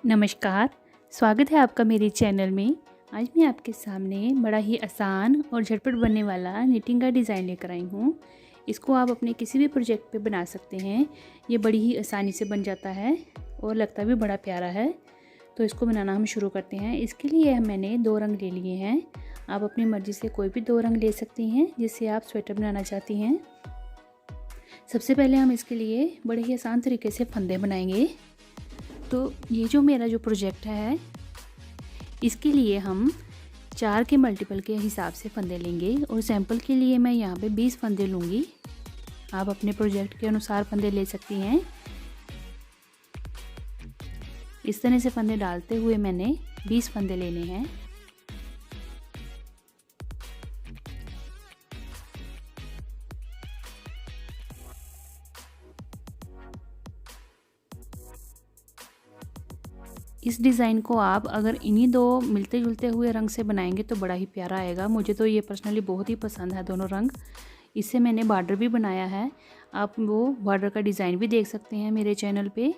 नमस्कार, स्वागत है आपका मेरे चैनल में। आज मैं आपके सामने बड़ा ही आसान और झटपट बनने वाला निटिंग का डिज़ाइन लेकर आई हूँ। इसको आप अपने किसी भी प्रोजेक्ट पे बना सकते हैं। ये बड़ी ही आसानी से बन जाता है और लगता भी बड़ा प्यारा है। तो इसको बनाना हम शुरू करते हैं। इसके लिए मैंने 2 रंग ले लिए हैं। आप अपनी मर्ज़ी से कोई भी 2 रंग ले सकती हैं जिससे आप स्वेटर बनाना चाहती हैं। सबसे पहले हम इसके लिए बड़े ही आसान तरीके से फंदे बनाएंगे। तो ये जो मेरा प्रोजेक्ट है, इसके लिए हम 4 के मल्टीपल के हिसाब से फंदे लेंगे और सैंपल के लिए मैं यहाँ पे 20 फंदे लूँगी। आप अपने प्रोजेक्ट के अनुसार फंदे ले सकती हैं। इस तरह से फंदे डालते हुए मैंने 20 फंदे लेने हैं। इस डिज़ाइन को आप अगर इन्हीं 2 मिलते जुलते हुए रंग से बनाएंगे तो बड़ा ही प्यारा आएगा। मुझे तो ये पर्सनली बहुत ही पसंद है दोनों रंग। इससे मैंने बॉर्डर भी बनाया है। आप वो बॉर्डर का डिज़ाइन भी देख सकते हैं मेरे चैनल पे।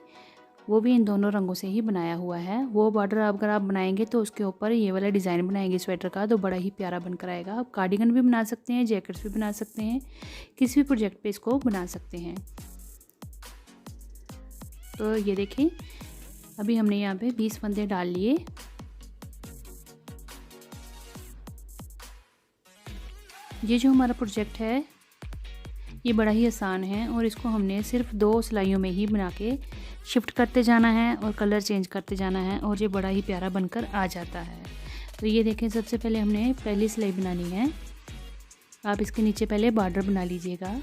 वो भी इन दोनों रंगों से ही बनाया हुआ है। वो बॉर्डर अगर आप बनाएंगे तो उसके ऊपर ये वाला डिज़ाइन बनाएंगे स्वेटर का, तो बड़ा ही प्यारा बनकर आएगा। आप कार्डिगन भी बना सकते हैं, जैकेट्स भी बना सकते हैं, किसी भी प्रोजेक्ट पे इसको बना सकते हैं। तो ये देखें, अभी हमने यहाँ पे 20 फंदे डाल लिए। ये जो हमारा प्रोजेक्ट है ये बड़ा ही आसान है और इसको हमने सिर्फ 2 सिलाइयों में ही बना के शिफ्ट करते जाना है और कलर चेंज करते जाना है और ये बड़ा ही प्यारा बनकर आ जाता है। तो ये देखें, सबसे पहले हमने पहली सिलाई बनानी है। आप इसके नीचे पहले बॉर्डर बना लीजिएगा।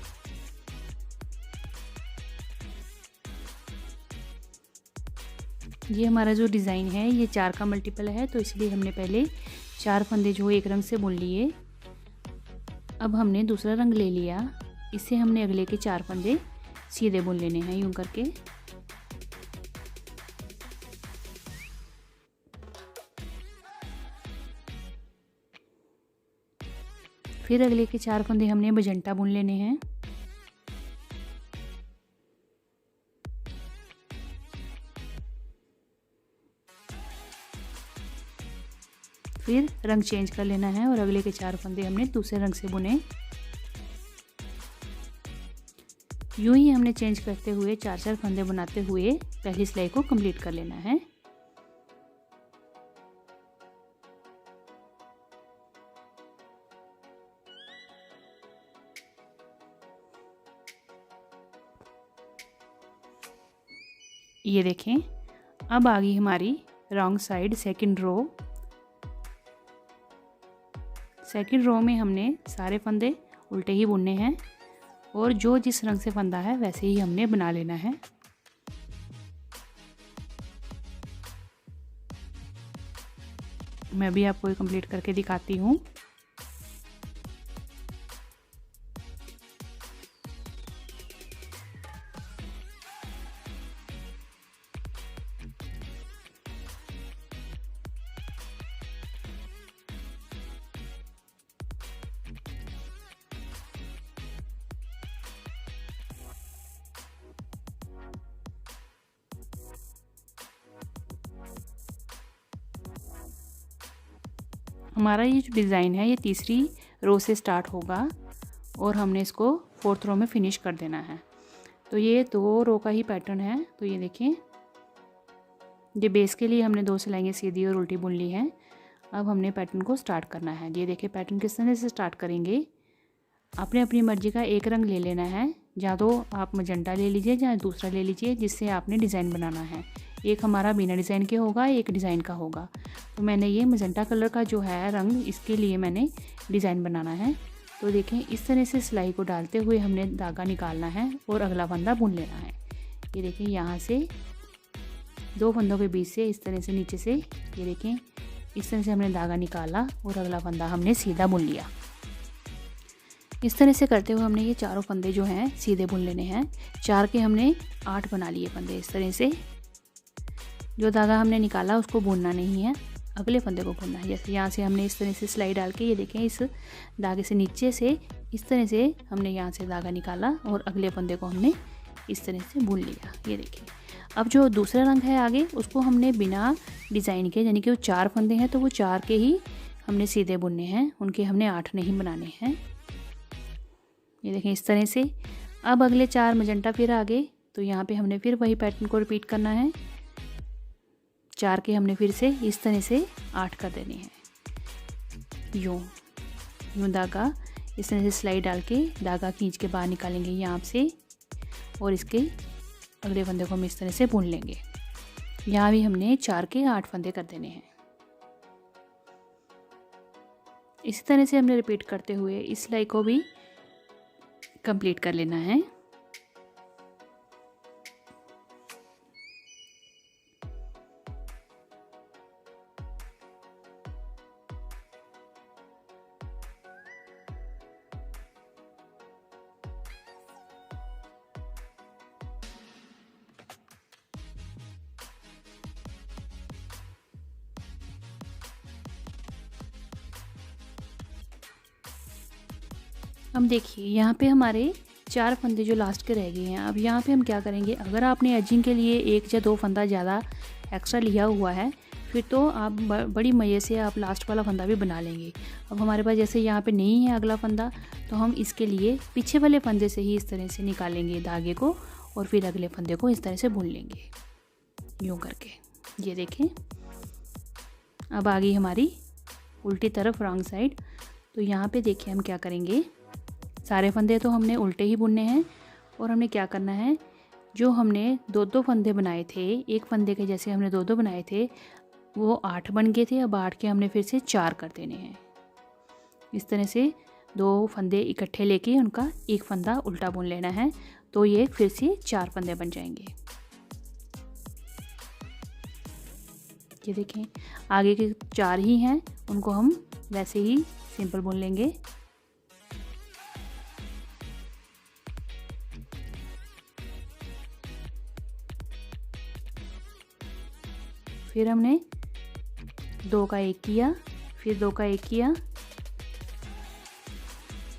ये हमारा जो डिज़ाइन है ये 4 का मल्टीपल है, तो इसलिए हमने पहले 4 फंदे जो एक रंग से बुन लिए। अब हमने दूसरा रंग ले लिया, इससे हमने अगले के 4 फंदे सीधे बुन लेने हैं यूं करके। फिर अगले के 4 फंदे हमने मजेंटा बुन लेने हैं। फिर रंग चेंज कर लेना है और अगले के 4 फंदे हमने दूसरे रंग से बुने। यूं ही हमने चेंज करते हुए 4-4 फंदे बनाते हुए पहली सिलाई को कंप्लीट कर लेना है। ये देखें, अब आ गई हमारी wrong side second row. Second row में हमने सारे फंदे उल्टे ही बुनने हैं और जो जिस रंग से फंदा है वैसे ही हमने बना लेना है। मैं भी आपको कंप्लीट करके दिखाती हूँ। हमारा ये जो डिज़ाइन है ये तीसरी रो से स्टार्ट होगा और हमने इसको 4th रो में फिनिश कर देना है। तो ये 2 रो का ही पैटर्न है। तो ये देखें, ये बेस के लिए हमने 2 सिलाइयाँ सीधी और उल्टी बुन ली हैं। अब हमने पैटर्न को स्टार्ट करना है। ये देखिए, पैटर्न किस तरह से स्टार्ट करेंगे। आपने अपनी मर्ज़ी का एक रंग ले लेना है। या तो आप मजेंटा ले लीजिए या दूसरा ले लीजिए जिससे आपने डिज़ाइन बनाना है। एक हमारा बिना डिज़ाइन के होगा, एक डिज़ाइन का होगा। तो मैंने ये मजेंटा कलर का जो है रंग, इसके लिए मैंने डिज़ाइन बनाना है। तो देखें, इस तरह से सिलाई को डालते हुए हमने धागा निकालना है और अगला फंदा बुन लेना है। ये देखें, यहाँ से 2 फंदों के बीच से इस तरह से नीचे से, ये देखें, इस तरह से हमने धागा निकाला और अगला फंदा हमने सीधा बुन लिया। इस तरह से करते हुए हमने ये चारों फंदे जो हैं सीधे बुन लेने हैं। 4 के हमने 8 बना लिए फंदे। इस तरह से जो धागा हमने निकाला उसको बुनना नहीं है, अगले फंदे को बुनना है। जैसे यहाँ से हमने इस तरह से सिलाई डाल के, ये देखें, इस धागे से नीचे से इस तरह से हमने यहाँ से धागा निकाला और अगले फंदे को हमने इस तरह से बुन लिया। ये देखिए, अब जो दूसरा रंग है आगे, उसको हमने बिना डिज़ाइन के, यानी कि वो 4 फंदे हैं तो वो 4 के ही हमने सीधे बुनने हैं, उनके हमने 8 नहीं बनाने हैं। ये देखें इस तरह से। अब अगले 4 मजेंटा फिर आगे, तो यहाँ पे हमने फिर वही पैटर्न को रिपीट करना है। 4 के हमने फिर से इस तरह से 8 कर देने हैं। यूँ धागा इस तरह से सिलाई डाल के धागा खींच के बाहर निकालेंगे यहाँ से, और इसके अगले फंदे को हम इस तरह से बुन लेंगे। यहाँ भी हमने 4 के 8 फंदे कर देने हैं। इसी तरह से हमने रिपीट करते हुए इस सिलाई को भी कंप्लीट कर लेना है। अब देखिए यहाँ पे हमारे 4 फंदे जो लास्ट के रह गए हैं। अब यहाँ पे हम क्या करेंगे, अगर आपने एजिंग के लिए 1 या 2 फंदा ज़्यादा एक्स्ट्रा लिया हुआ है, फिर तो आप बड़ी मज़े से आप लास्ट वाला फंदा भी बना लेंगे। अब हमारे पास जैसे यहाँ पे नहीं है अगला फंदा, तो हम इसके लिए पीछे वाले फंदे से ही इस तरह से निकालेंगे धागे को, और फिर अगले फंदे को इस तरह से बुन लेंगे यूँ करके। ये देखें, अब आ गई हमारी उल्टी तरफ रॉन्ग साइड। तो यहाँ पे देखिए हम क्या करेंगे, सारे फंदे तो हमने उल्टे ही बुनने हैं, और हमने क्या करना है, जो हमने 2-2 फंदे बनाए थे, एक फंदे के जैसे हमने 2-2 बनाए थे, वो 8 बन गए थे। अब 8 के हमने फिर से 4 कर देने हैं। इस तरह से 2 फंदे इकट्ठे लेके उनका एक फंदा उल्टा बुन लेना है, तो ये फिर से 4 फंदे बन जाएंगे। ये देखें, आगे के 4 ही हैं, उनको हम वैसे ही सिंपल बुन लेंगे। फिर हमने 2 का 1 किया, फिर 2 का 1 किया,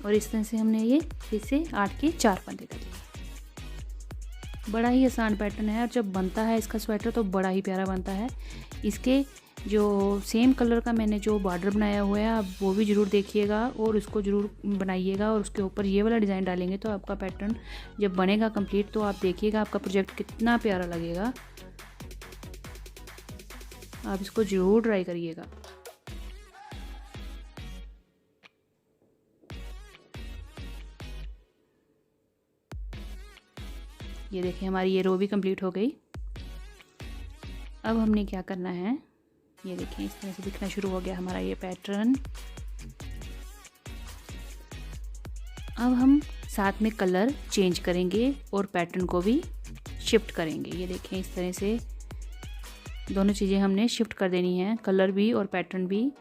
और इस तरह से हमने ये फिर से 8 के 4 फंदे कर लिए। बड़ा ही आसान पैटर्न है, और जब बनता है इसका स्वेटर तो बड़ा ही प्यारा बनता है। इसके जो सेम कलर का मैंने जो बॉर्डर बनाया हुआ है, आप वो भी ज़रूर देखिएगा और उसको ज़रूर बनाइएगा, और उसके ऊपर ये वाला डिज़ाइन डालेंगे तो आपका पैटर्न जब बनेगा कंप्लीट, तो आप देखिएगा आपका प्रोजेक्ट कितना प्यारा लगेगा। आप इसको ज़रूर ट्राई करिएगा। ये देखिए, हमारी ये रो भी कंप्लीट हो गई। अब हमने क्या करना है, ये देखें इस तरह से दिखना शुरू हो गया हमारा ये पैटर्न। अब हम साथ में कलर चेंज करेंगे और पैटर्न को भी शिफ्ट करेंगे। ये देखें इस तरह से दोनों चीज़ें हमने शिफ्ट कर देनी है, कलर भी और पैटर्न भी।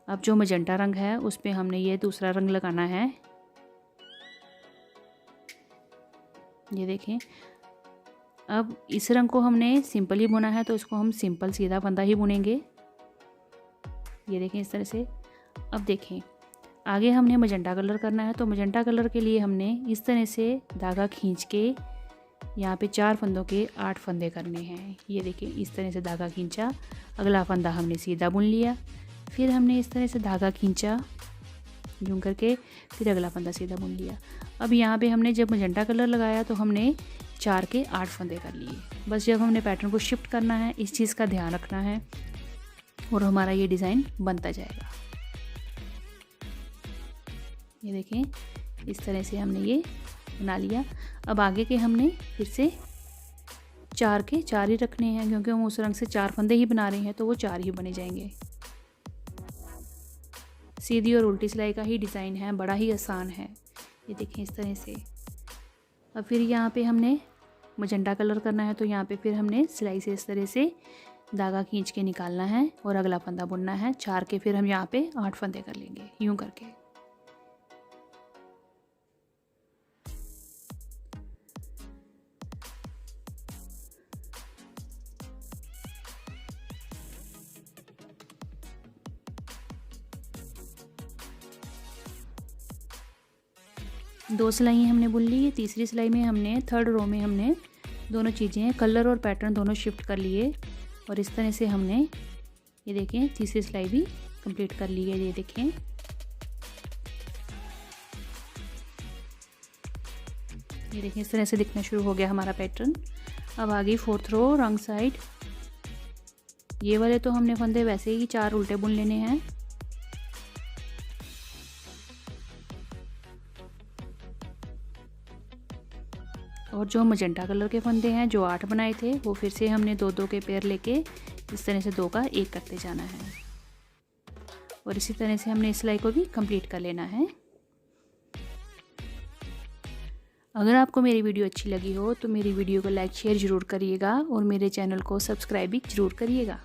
अब जो मजेंटा रंग है उस पर हमने ये दूसरा रंग लगाना है। ये देखें, अब इस रंग को हमने सिंपल ही बुना है, तो इसको हम सिंपल सीधा फंदा ही बुनेंगे। ये देखें इस तरह से। अब देखें, आगे हमने मजेंटा कलर करना है, तो मजेंटा कलर के लिए हमने इस तरह से धागा खींच के यहाँ पे 4 फंदों के 8 फंदे करने हैं। ये देखिए इस तरह से धागा खींचा, अगला फंदा हमने सीधा बुन लिया, फिर हमने इस तरह से धागा खींचा यूँ करके, फिर अगला फंदा सीधा बुन लिया। अब यहाँ पे हमने जब मजेंटा कलर लगाया तो हमने 4 के 8 फंदे कर लिए। बस जब हमने पैटर्न को शिफ्ट करना है, इस चीज़ का ध्यान रखना है, और हमारा ये डिज़ाइन बनता जाएगा। ये देखें इस तरह से हमने ये बना लिया। अब आगे के हमने फिर से 4 के 4 ही रखने हैं, क्योंकि हम उस रंग से 4 फंदे ही बना रहे हैं, तो वो 4 ही बने जाएंगे। सीधी और उल्टी सिलाई का ही डिज़ाइन है, बड़ा ही आसान है। ये देखें इस तरह से। अब फिर यहाँ पे हमने मजेंटा कलर करना है, तो यहाँ पे फिर हमने सिलाई से इस तरह से धागा खींच के निकालना है और अगला फंदा बुनना है। 4 के फिर हम यहाँ पे 8 फंदे कर लेंगे यूँ करके। 2 सिलाई हमने बुन ली। तीसरी सिलाई में हमने थर्ड रो में हमने दोनों चीज़ें कलर और पैटर्न दोनों शिफ्ट कर लिए और इस तरह से हमने ये देखें तीसरी सिलाई भी कंप्लीट कर ली है। ये देखें ये देखें इस तरह से दिखना शुरू हो गया हमारा पैटर्न। अब आगे फोर्थ रो रंग साइड। ये वाले तो हमने फंदे वैसे ही 4 उल्टे बुन लेने हैं। और जो मजेंटा कलर के फंदे हैं जो 8 बनाए थे वो फिर से हमने 2-2 के पेयर लेके इस तरह से 2 का 1 करते जाना है और इसी तरह से हमने इस सिलाई को भी कंप्लीट कर लेना है। अगर आपको मेरी वीडियो अच्छी लगी हो तो मेरी वीडियो को लाइक शेयर ज़रूर करिएगा और मेरे चैनल को सब्सक्राइब भी ज़रूर करिएगा।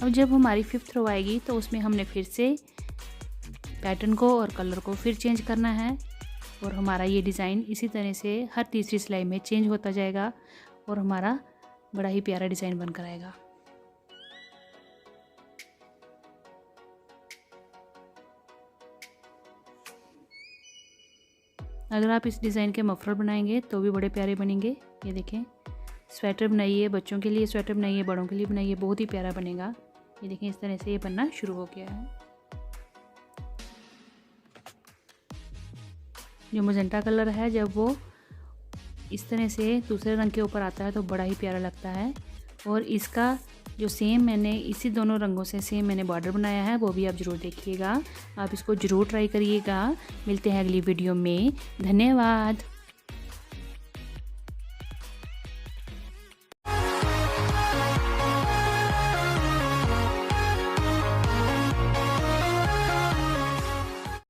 अब जब हमारी 5th रो आएगी तो उसमें हमने फिर से पैटर्न को और कलर को फिर चेंज करना है और हमारा ये डिज़ाइन इसी तरह से हर तीसरी सिलाई में चेंज होता जाएगा और हमारा बड़ा ही प्यारा डिज़ाइन बनकर आएगा। अगर आप इस डिज़ाइन के मफलर बनाएंगे तो भी बड़े प्यारे बनेंगे। ये देखें स्वेटर बनाइए, बच्चों के लिए स्वेटर बनाइए, बड़ों के लिए बनाइए, बहुत ही प्यारा बनेगा। ये देखें इस तरह से ये बनना शुरू हो गया है। जो मजेंटा कलर है जब वो इस तरह से दूसरे रंग के ऊपर आता है तो बड़ा ही प्यारा लगता है। और इसका जो सेम मैंने इसी दोनों रंगों से सेम मैंने बॉर्डर बनाया है वो भी आप ज़रूर देखिएगा। आप इसको ज़रूर ट्राई करिएगा। मिलते हैं अगली वीडियो में। धन्यवाद।